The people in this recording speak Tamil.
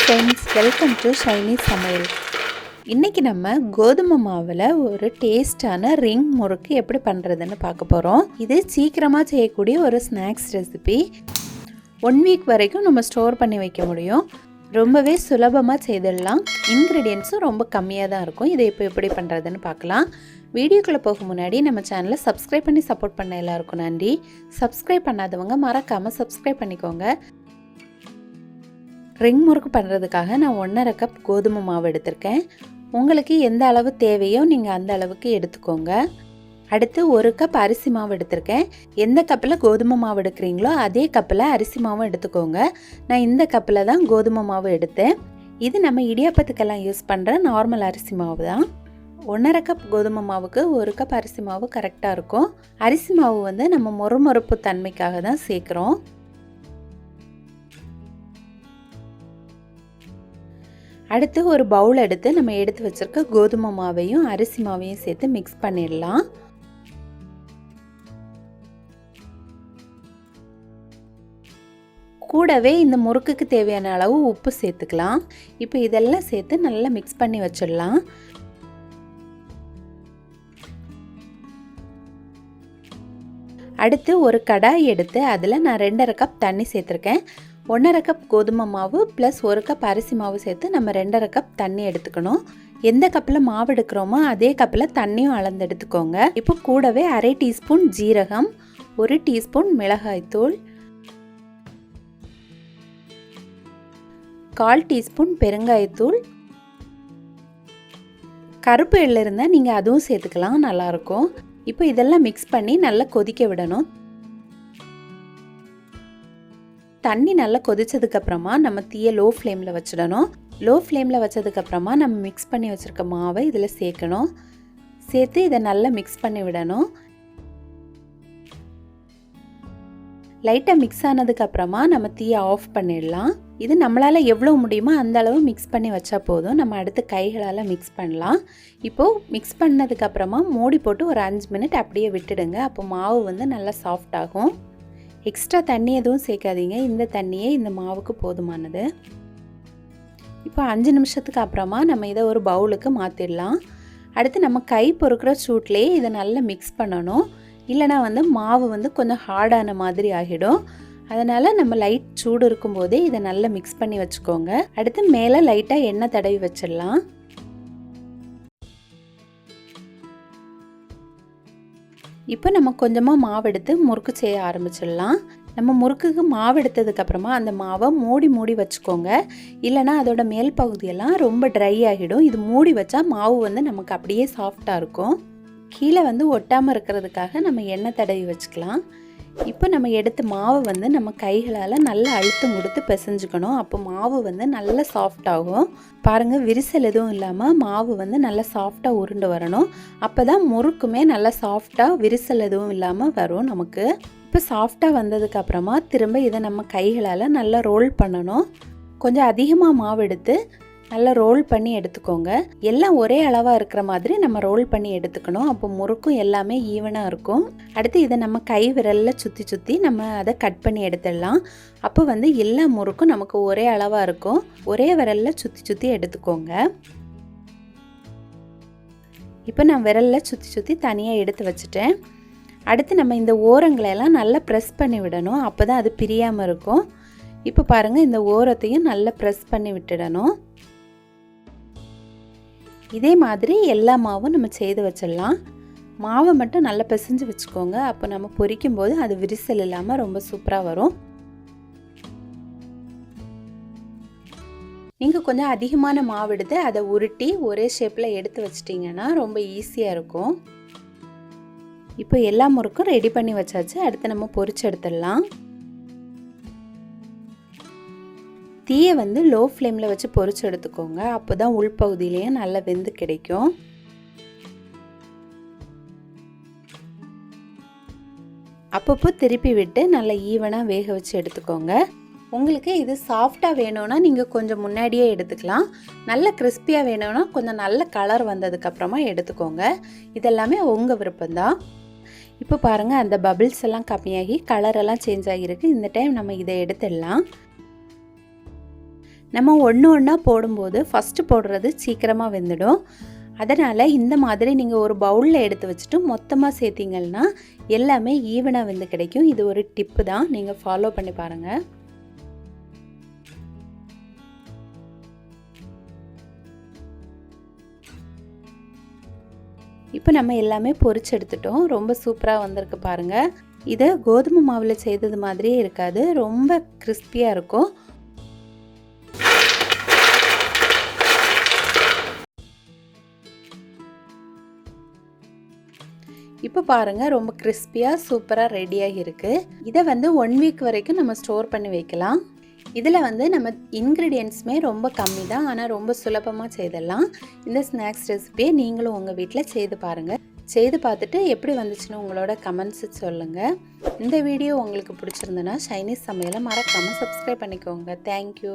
ஃப்ரெண்ட்ஸ், வெல்கம் டு ஷைனி சமையல். இன்றைக்கி நம்ம கோதுமை மாவில் ஒரு டேஸ்டான ரிங் முறுக்கு எப்படி பண்ணுறதுன்னு பார்க்க போகிறோம். இது சீக்கிரமாக செய்யக்கூடிய ஒரு ஸ்நாக்ஸ் ரெசிபி. 1 வீக் வரைக்கும் நம்ம ஸ்டோர் பண்ணி வைக்க முடியும். ரொம்பவே சுலபமாக செய்திடலாம். இன்க்ரீடியன்ஸும் ரொம்ப கம்மியாக தான் இருக்கும். இதை இப்போ எப்படி பண்ணுறதுன்னு பார்க்கலாம். வீடியோக்குள்ளே போக முன்னாடி நம்ம சேனலை சப்ஸ்கிரைப் பண்ணி சப்போர்ட் பண்ண எல்லாருக்கும் நன்றி. சப்ஸ்கிரைப் பண்ணாதவங்க மறக்காமல் சப்ஸ்கிரைப் பண்ணிக்கோங்க. ரிங் முறுக்கு பண்ணுறதுக்காக நான் 1.5 கப் கோதுமை மாவு எடுத்திருக்கேன். உங்களுக்கு எந்த அளவு தேவையோ நீங்கள் அந்த அளவுக்கு எடுத்துக்கோங்க. அடுத்து 1 கப் அரிசி மாவு எடுத்திருக்கேன். எந்த கப்பில் கோதுமை மாவு எடுக்கிறீங்களோ அதே கப்பில் அரிசி மாவும் எடுத்துக்கோங்க. நான் இந்த கப்பில் தான் கோதுமை மாவு எடுத்தேன். இது நம்ம இடியாப்பத்துக்கெல்லாம் யூஸ் பண்ணுற நார்மல் அரிசி மாவு தான். 1.5 கப் கோதுமை மாவுக்கு 1 கப் அரிசி மாவு கரெக்டாக இருக்கும். அரிசி மாவு வந்து நம்ம மொறுமொறுப்பு தன்மைக்காக தான் சேர்க்குறோம். அடுத்து ஒரு பவுல் எடுத்து நம்ம எடுத்து வச்சிருக்க கோதுமை மாவையும் அரிசி மாவையும் சேர்த்து மிக்ஸ் பண்ணிடலாம். கூடவே இந்த முறுக்குக்கு தேவையான அளவு உப்பு சேர்த்துக்கலாம். இப்போ இதெல்லாம் சேர்த்து நல்லா மிக்ஸ் பண்ணி வச்சிடலாம். அடுத்து ஒரு கடாய் எடுத்து அதில் நான் 2.5 கப் தண்ணி சேர்த்துருக்கேன். 1.5 கப் கோதுமை மாவு ப்ளஸ் 1 கப் அரிசி மாவு சேர்த்து நம்ம 2.5 கப் தண்ணி எடுத்துக்கணும். எந்த கப்பில் மாவு எடுக்கிறோமோ அதே கப்பில் தண்ணியும் அளந்து எடுத்துக்கோங்க. இப்போ கூடவே 1/2 டீஸ்பூன் ஜீரகம், 1 டீஸ்பூன் மிளகாய்த்தூள், 1/4 டீஸ்பூன் பெருங்காயத்தூள், கருப்பு எள்ளு இருந்தால் நீங்கள் அதுவும் சேர்த்துக்கலாம், நல்லாயிருக்கும். இப்போ இதெல்லாம் மிக்ஸ் பண்ணி நல்லா கொதிக்க விடணும். தண்ணி நல்லா கொதிச்சதுக்கப்புறமா நம்ம தீயை லோ ஃப்ளேமில் வச்சிடணும். லோ ஃப்ளேமில் வச்சதுக்கப்புறமா நம்ம மிக்ஸ் பண்ணி வச்சுருக்க மாவை இதில் சேர்க்கணும். சேர்த்து இதை நல்லா மிக்ஸ் பண்ணி விடணும். லைட்டாக மிக்ஸ் ஆனதுக்கப்புறமா நம்ம தீயை ஆஃப் பண்ணிடலாம். இது நம்மளால் எவ்வளோ முடியுமோ அந்த அளவு மிக்ஸ் பண்ணி வச்சா போதும். நம்ம அடுத்து கைகளால் மிக்ஸ் பண்ணலாம். இப்போது மிக்ஸ் பண்ணதுக்கப்புறமா மூடி போட்டு ஒரு 5 மினிட் அப்படியே விட்டுடுங்க. அப்போ மாவு வந்து நல்லா சாஃப்ட் ஆகும். எக்ஸ்ட்ரா தண்ணி எதுவும் சேர்க்காதீங்க. இந்த தண்ணியே இந்த மாவுக்கு போதுமானது. இப்போ 5 நிமிஷத்துக்கு அப்புறமா நம்ம இதை ஒரு பவுலுக்கு மாற்றிடலாம். அடுத்து நம்ம கை பொறுக்கிற சூட்லேயே இதை நல்லா மிக்ஸ் பண்ணணும். இல்லைனா வந்து மாவு வந்து கொஞ்சம் ஹார்டான மாதிரி ஆகிடும். அதனால் நம்ம லைட் சூடு இருக்கும்போதே இதை நல்லா மிக்ஸ் பண்ணி வச்சுக்கோங்க. அடுத்து மேலே லைட்டாக எண்ணெய் தடவி வச்சிடலாம். இப்போ நம்ம கொஞ்சமாக மாவு எடுத்து முறுக்கு செய்ய ஆரம்பிச்சிடலாம். நம்ம முறுக்குக்கு மாவு எடுத்ததுக்கப்புறமா அந்த மாவை மூடி வச்சுக்கோங்க. இல்லைனா அதோட மேல் பகுதியெல்லாம் ரொம்ப ட்ரை ஆகிடும். இது மூடி வச்சா மாவு வந்து நமக்கு அப்படியே சாஃப்டாக இருக்கும். கீழே வந்து ஒட்டாமல் இருக்கிறதுக்காக நம்ம எண்ணெய் தடவி வச்சுக்கலாம். இப்போ நம்ம எடுத்த மாவு வந்து நம்ம கைகளால் நல்லா அழுத்தம் கொடுத்து பிசைஞ்சுக்கணும். அப்போ மாவு வந்து நல்லா சாஃப்ட் ஆகும். பாருங்கள், விரிசல் எதுவும் இல்லாமல் மாவு வந்து நல்லா சாஃப்டாக உருண்டு வரணும். அப்போ தான் முறுக்குமே நல்லா சாஃப்டாக விரிசல் எதுவும் இல்லாமல் வரும் நமக்கு. இப்போ சாஃப்டாக வந்ததுக்கப்புறமா திரும்ப இதை நம்ம கைகளால் நல்லா ரோல் பண்ணணும். கொஞ்சம் அதிகமாக மாவு எடுத்து நல்லா ரோல் பண்ணி எடுத்துக்கோங்க. எல்லாம் ஒரே அளவாக இருக்கிற மாதிரி நம்ம ரோல் பண்ணி எடுத்துக்கணும். அப்போ முறுக்கும் எல்லாமே ஈவனாக இருக்கும். அடுத்து இதை நம்ம கை விரலில் சுற்றி நம்ம அதை கட் பண்ணி எடுத்துடலாம். அப்போ வந்து எல்லா முறுக்கும் நமக்கு ஒரே அளவாக இருக்கும். ஒரே விரலில் சுற்றி எடுத்துக்கோங்க. இப்போ நான் விரலில் சுற்றி தனியாக எடுத்து வச்சுட்டேன். அடுத்து நம்ம இந்த ஓரங்களெல்லாம் நல்லா ப்ரெஸ் பண்ணி விடணும். அப்போ தான் அது பிரியாமல் இருக்கும். இப்போ பாருங்கள், இந்த ஓரத்தையும் நல்லா ப்ரெஸ் பண்ணி விட்டுடணும். இதே மாதிரி எல்லா மாவும் நம்ம செய்து வச்சிடலாம். மாவை மட்டும் நல்லா பிசைஞ்சு வச்சுக்கோங்க. அப்போ நம்ம பொரிக்கும் போது அது விரிசல் இல்லாமல் ரொம்ப சூப்பராக வரும். நீங்கள் கொஞ்சம் அதிகமான மாவு எடுத்து அதை உருட்டி ஒரே ஷேப்பில் எடுத்து வச்சிட்டிங்கன்னா ரொம்ப ஈஸியாக இருக்கும். இப்போ எல்லா முறுக்கும் ரெடி பண்ணி வச்சாச்சு. அடுத்து நம்ம பொரிச்சு எடுத்துடலாம். தீயை வந்து லோ ஃப்ளேமில் வச்சு பொரிச்சு எடுத்துக்கோங்க. அப்போ தான் உள்பகுதியிலையும் நல்லா வெந்து கிடைக்கும். அப்பப்போ திருப்பி விட்டு நல்லா ஈவனாக வேக வச்சு எடுத்துக்கோங்க. உங்களுக்கு இது சாஃப்டாக வேணும்னா நீங்கள் கொஞ்சம் முன்னாடியே எடுத்துக்கலாம். நல்ல கிறிஸ்பியாக வேணும்னா கொஞ்சம் நல்ல கலர் வந்ததுக்கப்புறமா எடுத்துக்கோங்க. இதெல்லாமே உங்கள் விருப்பம்தான். இப்போ பாருங்கள், அந்த பபிள்ஸ் எல்லாம் கம்மியாகி கலரெல்லாம் சேஞ்ச் ஆகியிருக்கு. இந்த டைம் நம்ம இதை எடுத்துடலாம். நம்ம ஒன்று ஒன்றா போடும்போது ஃபஸ்ட்டு போடுறது சீக்கிரமாக வெந்துடும். அதனால் இந்த மாதிரி நீங்கள் ஒரு பவுலில் எடுத்து வச்சுட்டு மொத்தமாக சேர்த்திங்கன்னா எல்லாமே ஈவனாக வெந்து கிடைக்கும். இது ஒரு டிப்பு தான், நீங்கள் ஃபாலோ பண்ணி பாருங்கள். இப்போ நம்ம எல்லாமே பொரிச்சு எடுத்துட்டோம். ரொம்ப சூப்பராக வந்திருக்கு பாருங்கள். இதை கோதுமை மாவில் செய்தது மாதிரியே இருக்காது, ரொம்ப கிறிஸ்பியாக இருக்கும். இப்போ பாருங்கள், ரொம்ப கிறிஸ்பியாக சூப்பராக ரெடியாகி இருக்குது. இதை 1 வீக் வரைக்கும் நம்ம ஸ்டோர் பண்ணி வைக்கலாம். இதில் நம்ம இன்க்ரீடியன்ட்ஸுமே ரொம்ப கம்மி தான், ஆனால் ரொம்ப சுலபமாக செய்திடலாம். இந்த ஸ்நாக்ஸ் ரெசிபியை நீங்களும் உங்கள் வீட்டில் செய்து பாருங்கள். செய்து பார்த்துட்டு எப்படி வந்துச்சுன்னு உங்களோட கமெண்ட்ஸு சொல்லுங்கள். இந்த வீடியோ உங்களுக்கு பிடிச்சிருந்தனா சைனீஸ் சமையலை மறக்காமல் சப்ஸ்கிரைப் பண்ணிக்கோங்க. தேங்க்யூ.